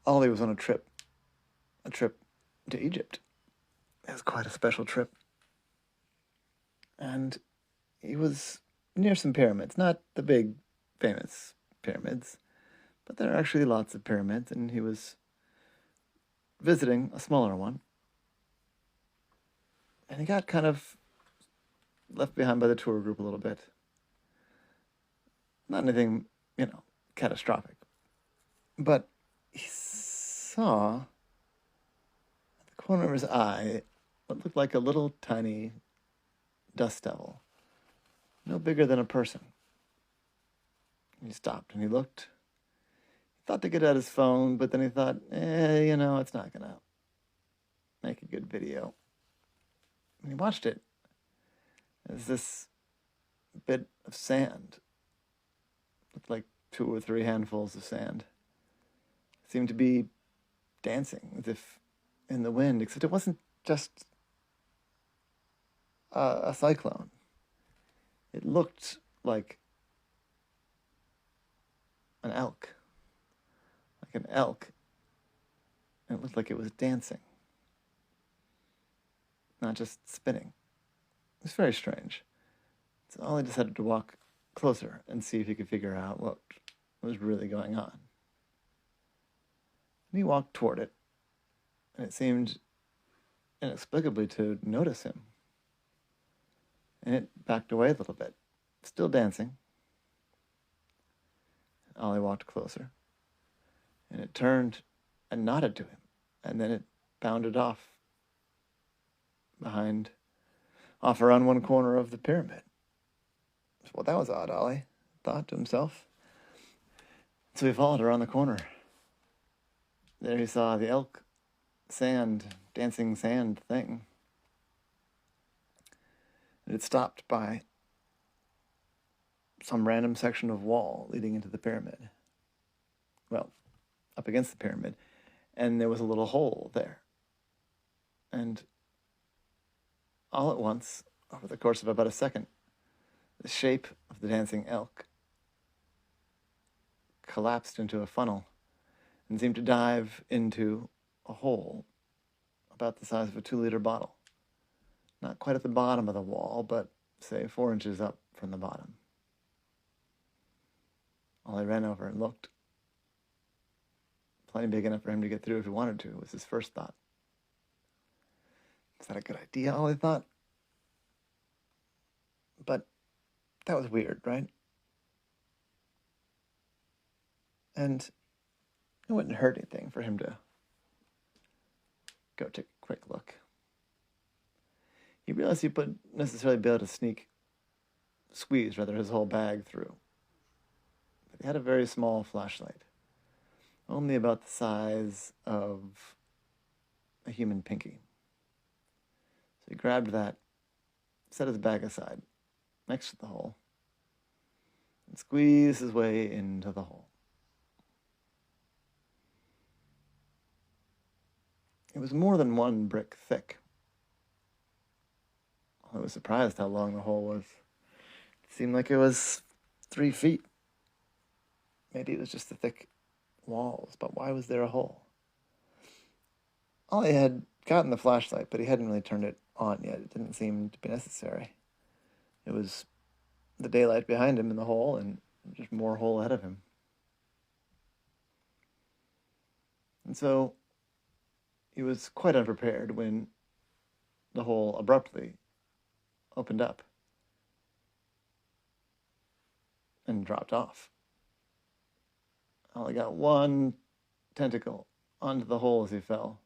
Ollie was on a trip to Egypt. It was quite a special trip. And he was near some pyramids, not the big famous pyramids, but there are actually lots of pyramids, and he was visiting a smaller one. And he got kind of left behind by the tour group a little bit. Not anything, catastrophic. But he saw at the corner of his eye what looked like a little tiny dust devil, no bigger than a person. He stopped and he looked. He thought to get out his phone, but then he thought, it's not going to make a good video. And he watched it as this bit of sand, looked like 2 or 3 handfuls of sand, seemed to be dancing as if in the wind, except it wasn't just a cyclone. It looked like an elk. Like an elk. And it looked like it was dancing, not just spinning. It was very strange. So Ollie decided to walk closer and see if he could figure out what was really going on. And he walked toward it, and it seemed inexplicably to notice him. And it backed away a little bit, still dancing. And Ollie walked closer, and it turned and nodded to him, and then it bounded off around one corner of the pyramid. Well, that was odd, Ollie thought to himself. So he followed around the corner. There he saw the elk dancing sand thing. And it stopped by some random section of wall leading into the pyramid. Well, up against the pyramid. And there was a little hole there. And all at once, over the course of about a second, the shape of the dancing elk collapsed into a funnel and seemed to dive into a hole about the size of a 2-liter bottle. Not quite at the bottom of the wall, but, say, 4 inches up from the bottom. Ollie ran over and looked. Plenty big enough for him to get through if he wanted to, was his first thought. Is that a good idea, Ollie thought? But that was weird, right? And it wouldn't hurt anything for him to go take a quick look. He realized he wouldn't necessarily be able to squeeze his whole bag through. But he had a very small flashlight, only about the size of a human pinky. So he grabbed that, set his bag aside, next to the hole, and squeezed his way into the hole. It was more than 1 brick thick. I was surprised how long the hole was. It seemed like it was 3 feet. Maybe it was just the thick walls, but why was there a hole? Ollie had gotten the flashlight, but he hadn't really turned it on yet. It didn't seem to be necessary. It was the daylight behind him in the hole and just more hole ahead of him. And so he was quite unprepared when the hole abruptly opened up and dropped off. Ollie got 1 tentacle onto the hole as he fell.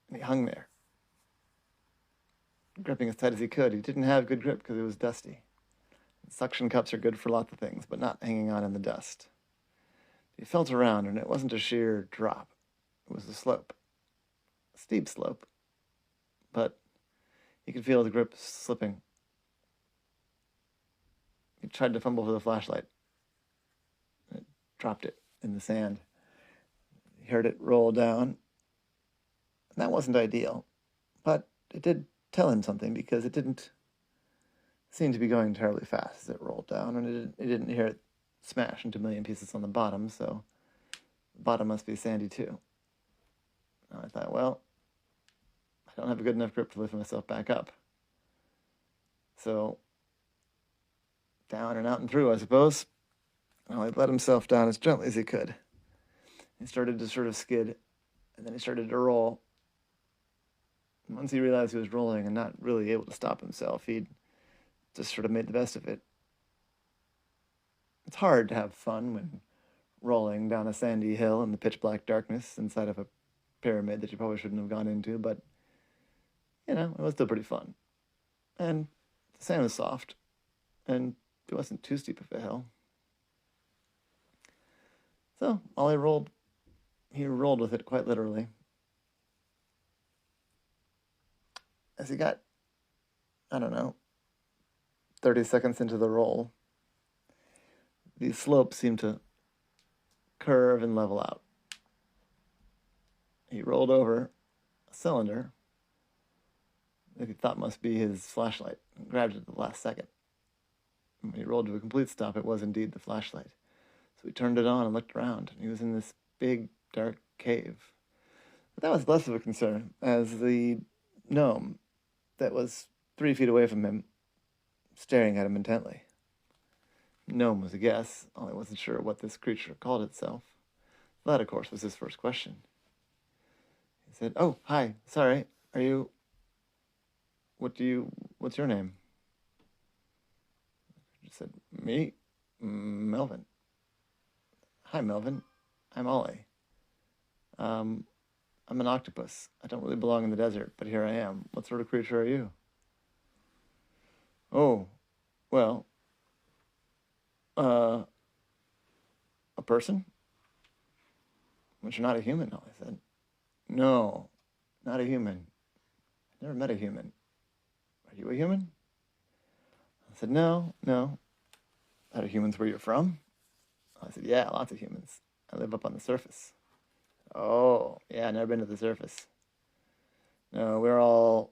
And he hung there, gripping as tight as he could. He didn't have good grip because it was dusty. Suction cups are good for lots of things, but not hanging on in the dust. He felt around, and it wasn't a sheer drop. It was a slope. A steep slope. But he could feel the grip slipping. He tried to fumble for the flashlight. It dropped it in the sand. He heard it roll down. And that wasn't ideal. But it did tell him something, because it didn't seem to be going terribly fast as it rolled down, and it didn't hear it smash into a million pieces on the bottom, so The bottom must be sandy too. And I thought, well, I don't have a good enough grip to lift myself back up. So, down and out and through, I suppose. Well, he let himself down as gently as he could. He started to sort of skid, and then he started to roll. And once he realized he was rolling and not really able to stop himself, he just sort of made the best of it. It's hard to have fun when rolling down a sandy hill in the pitch black darkness inside of a pyramid that you probably shouldn't have gone into, but, it was still pretty fun. And the sand was soft, and it wasn't too steep of a hill. So, Ollie rolled. He rolled with it quite literally. As he got, 30 seconds into the roll, the slope seemed to curve and level out. He rolled over a cylinder that he thought must be his flashlight and grabbed it at the last second. And when he rolled to a complete stop, it was indeed the flashlight. So he turned it on and looked around, and he was in this big, dark cave. But that was less of a concern, as the gnome that was 3 feet away from him, staring at him intently. Gnome was a guess. Ollie wasn't sure what this creature called itself. That, of course, was his first question. He said, "Oh, hi, sorry, are you... what's your name?" He said, "Me? Melvin." "Hi, Melvin. I'm Ollie. I'm an octopus. I don't really belong in the desert, but here I am. What sort of creature are you?" "Oh, well, a person?" "But you're not a human," Ollie said. "No, not a human. I've never met a human. Are you a human?" I said, No. "Are humans where you're from?" I said, "Yeah, lots of humans. I live up on the surface." "Oh, yeah, never been to the surface." "No, we're all,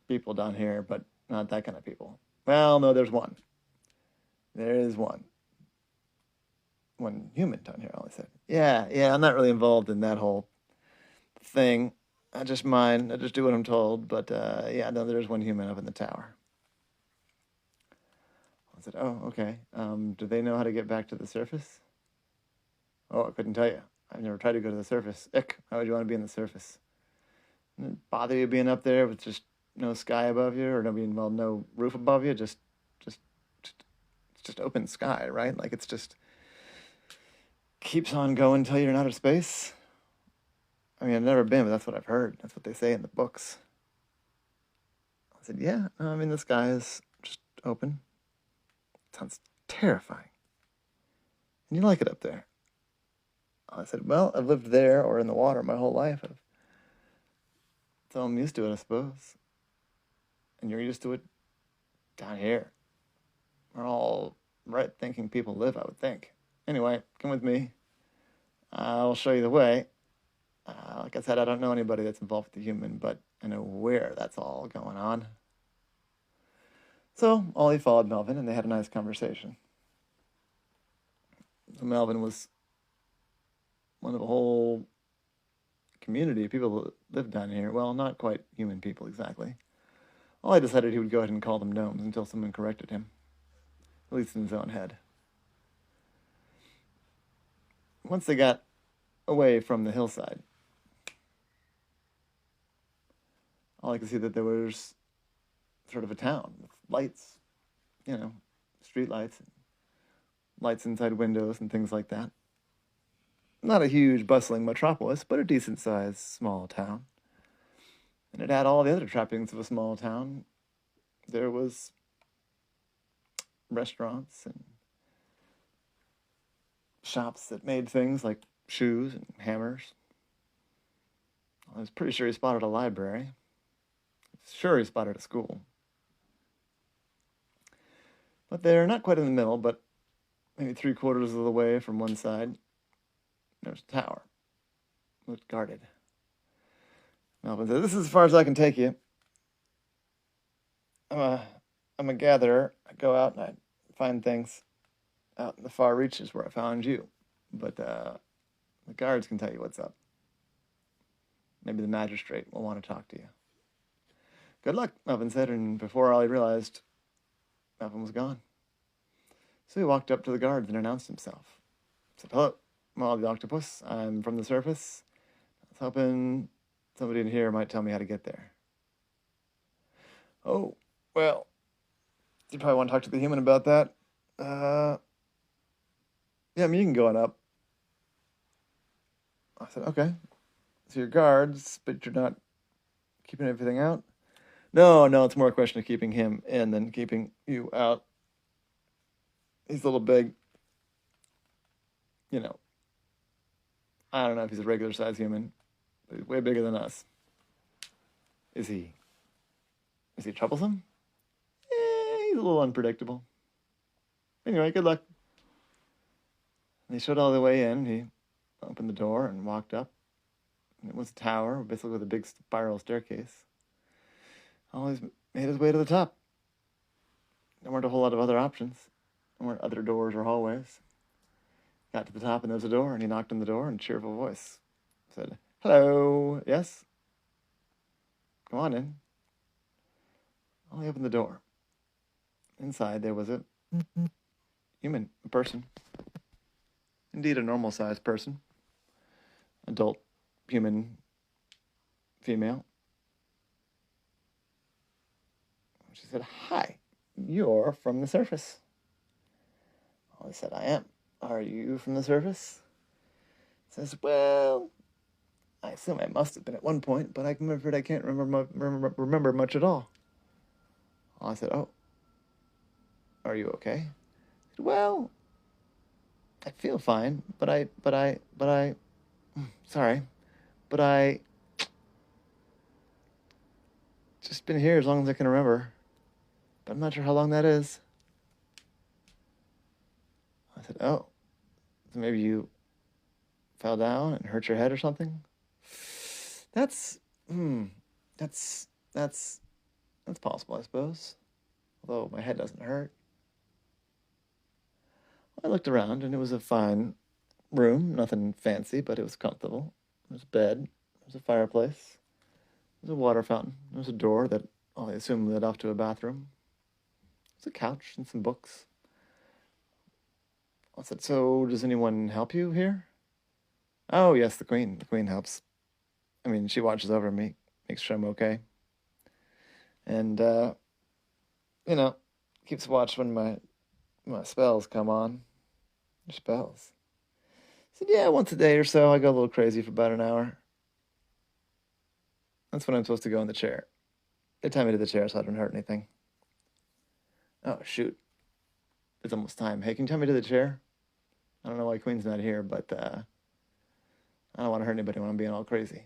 people down here, but not that kind of people." "Well, no, there's one. There is one. One human down here," Ollie said. Yeah, I'm not really involved in that whole thing. I just do what I'm told, but, no, there's one human up in the tower." I said, "Oh, okay. Do they know how to get back to the surface?" "Oh, I couldn't tell you. I've never tried to go to the surface. Ick, why would you want to be in the surface? Doesn't it bother you being up there with just no sky above you, or no roof above you? Just it's just open sky, right? Like it's just keeps on going until you're in outer space." I mean, I've never been, but that's what I've heard. That's what they say in the books. I said, "Yeah, the sky is just open. It sounds terrifying. And you like it up there?" I said, "Well, I've lived there or in the water my whole life. So I'm used to it, I suppose. And you're used to it down here. We're all right-thinking people live, I would think. Anyway, come with me. I'll show you the way. Like I said, I don't know anybody that's involved with the human, but I know where that's all going on." So Ollie followed Melvin, and they had a nice conversation. So Melvin was one of a whole community of people that lived down here. Well, not quite human people exactly. Ollie decided he would go ahead and call them gnomes until someone corrected him, at least in his own head. Once they got away from the hillside, Ollie could see that there was sort of a town with lights, street lights, and lights inside windows and things like that. Not a huge, bustling metropolis, but a decent-sized small town. And it had all the other trappings of a small town. There was restaurants and shops that made things like shoes and hammers. I was pretty sure he spotted a library. Sure he spotted a school. But they're not quite in the middle, but maybe 3/4 of the way from one side, there's a tower. It looked guarded. Melvin said, "This is as far as I can take you. I'm a gatherer. I go out and I find things. out in the far reaches where I found you. But the guards can tell you what's up. Maybe the magistrate will want to talk to you. Good luck, Melvin said, and before Ollie realized, Melvin was gone. So he walked up to the guards and announced himself. He said, "Hello, I'm Ollie the Octopus. I'm from the surface. I was hoping somebody in here might tell me how to get there." "Oh, well, you probably want to talk to the human about that. Yeah, I mean, you can go on up." I said, "Okay. So you're guards, but you're not keeping everything out?" No, it's more a question of keeping him in than keeping you out. He's a little big. You know, I don't know if he's a regular size human, but he's way bigger than us. Is he? Is he troublesome? He's a little unpredictable. Anyway, good luck. And he showed all the way in. He opened the door and walked up. And it was a tower, basically with a big spiral staircase. Always made his way to the top. There weren't a whole lot of other options. There weren't other doors or hallways. Got to the top and there was a door, and he knocked on the door in a cheerful voice. Said, "Hello, yes? Come on in." Ollie opened the door. Inside there was a human, a person. Indeed, a normal-sized person. Adult, human, female. She said, "Hi, you're from the surface." Ollie said, "I am. Are you from the surface?" Says, "Well, I assume I must have been at one point, but I'm afraid I can't remember much at all." I said, "Oh, are you okay?" He said, "Well, I feel fine, sorry, but I just been here as long as I can remember, but I'm not sure how long that is." I said, "Oh, so maybe you fell down and hurt your head or something?" That's, that's possible, I suppose. Although my head doesn't hurt. I looked around, and it was a fine room, nothing fancy, but it was comfortable. There was a bed, there was a fireplace, there was a water fountain, there was a door that I assume led off to a bathroom. There was a couch and some books. I said, "So does anyone help you here?" "Oh, yes, the Queen. The Queen helps. I mean, she watches over me, makes sure I'm okay. And, keeps watch when my spells come on." "Your spells?" I said, "Yeah, once a day or so, I go a little crazy for about an hour. That's when I'm supposed to go in the chair. They tie me to the chair so I don't hurt anything." "Oh, shoot. It's almost time. Hey, can you tie me to the chair? I don't know why Queen's not here, but I don't want to hurt anybody when I'm being all crazy."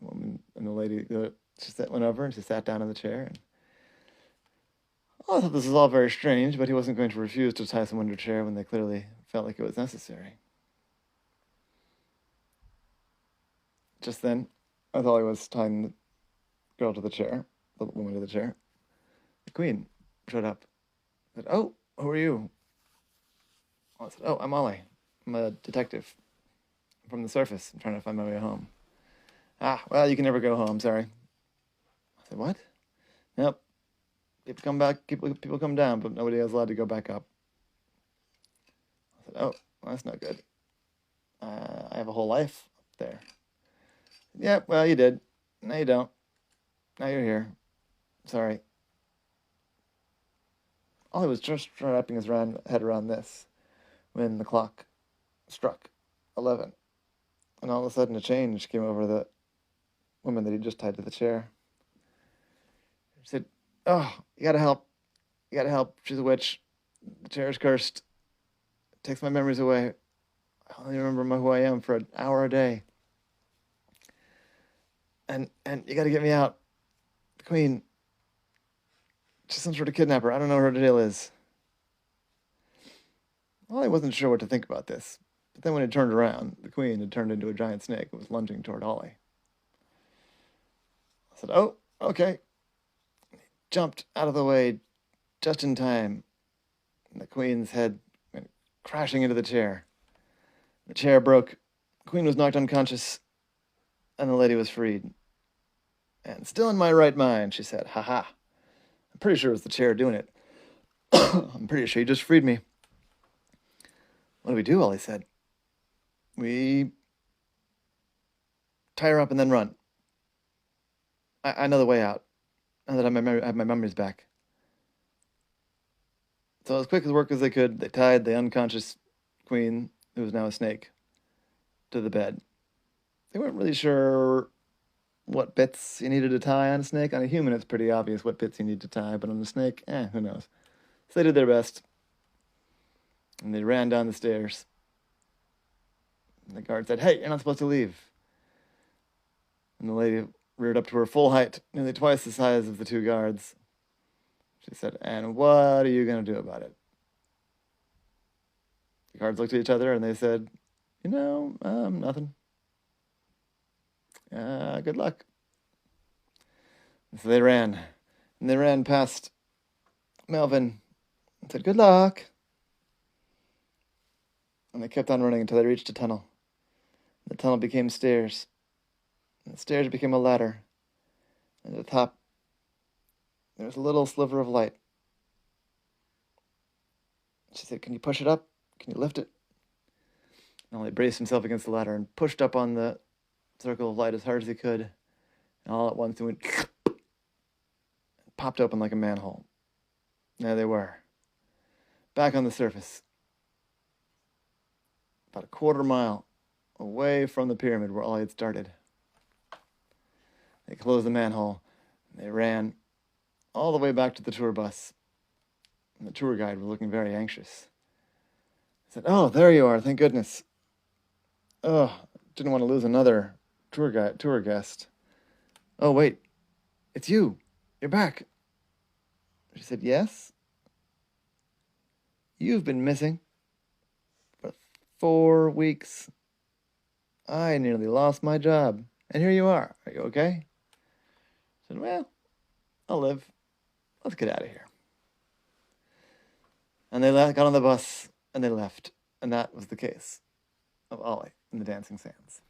And the lady, she went over and she sat down in the chair. And I thought this was all very strange, but he wasn't going to refuse to tie someone to a chair when they clearly felt like it was necessary. Just then, as Ollie was tying the girl to the chair, the woman to the chair, the Queen showed up. I said, "Oh, who are you?" I said, "Oh, I'm Ollie. I'm a detective. I'm from the surface. I'm trying to find my way home." "Ah, well, you can never go home, sorry." I said, "What?" "Nope. People come back, people come down, but nobody is allowed to go back up." I said, "Oh, well, that's not good. I have a whole life up there." "Yeah, well, you did. Now you don't. Now you're here. Sorry." Ollie was just wrapping his head around this when the clock struck 11. And all of a sudden a change came over the woman that he just tied to the chair. She said, "Oh, you gotta help. You gotta help. She's a witch. The chair is cursed. It takes my memories away. I only remember who I am for an hour a day. And you gotta get me out. The Queen, she's some sort of kidnapper. I don't know what her deal is." Well, I wasn't sure what to think about this. But then when it turned around, the Queen had turned into a giant snake and was lunging toward Ollie. I said, "Oh, okay." Jumped out of the way just in time. and the Queen's head went crashing into the chair. The chair broke, the Queen was knocked unconscious, and the lady was freed. And still in my right mind, she said, "Ha ha. I'm pretty sure it was the chair doing it. I'm pretty sure you just freed me." "What do we do?" Ollie said. "We tie her up and then run. I know the way out, now that I have my memories back." So as quick as work as they could, they tied the unconscious Queen, who was now a snake, to the bed. They weren't really sure what bits you needed to tie on a snake. On a human, it's pretty obvious what bits you need to tie, but on a snake, who knows. So they did their best, and they ran down the stairs. And the guard said, "Hey, you're not supposed to leave." And the lady reared up to her full height, nearly twice the size of the two guards. She said, "And what are you going to do about it?" The guards looked at each other and they said, "Nothing. Good luck." And so they ran. And they ran past Melvin and said, "Good luck." And they kept on running until they reached a tunnel. The tunnel became stairs. And the stairs became a ladder. And at the top, there was a little sliver of light. She said, "Can you push it up? Can you lift it?" And Ollie braced himself against the ladder and pushed up on the circle of light as hard as he could. And all at once it went and popped open like a manhole. There they were, back on the surface, about a quarter mile away from the pyramid where Ollie had started. They closed the manhole, and they ran all the way back to the tour bus. And the tour guide was looking very anxious. He said, "Oh, there you are, thank goodness. Oh, didn't want to lose another tour guest. Oh, wait, it's you. You're back." She said, "Yes? You've been missing for 4 weeks. I nearly lost my job, and here you are. Are you okay?" I said, "Well, I'll live. Let's get out of here." And they got on the bus, and they left. And that was the case of Ollie and the Dancing Sands.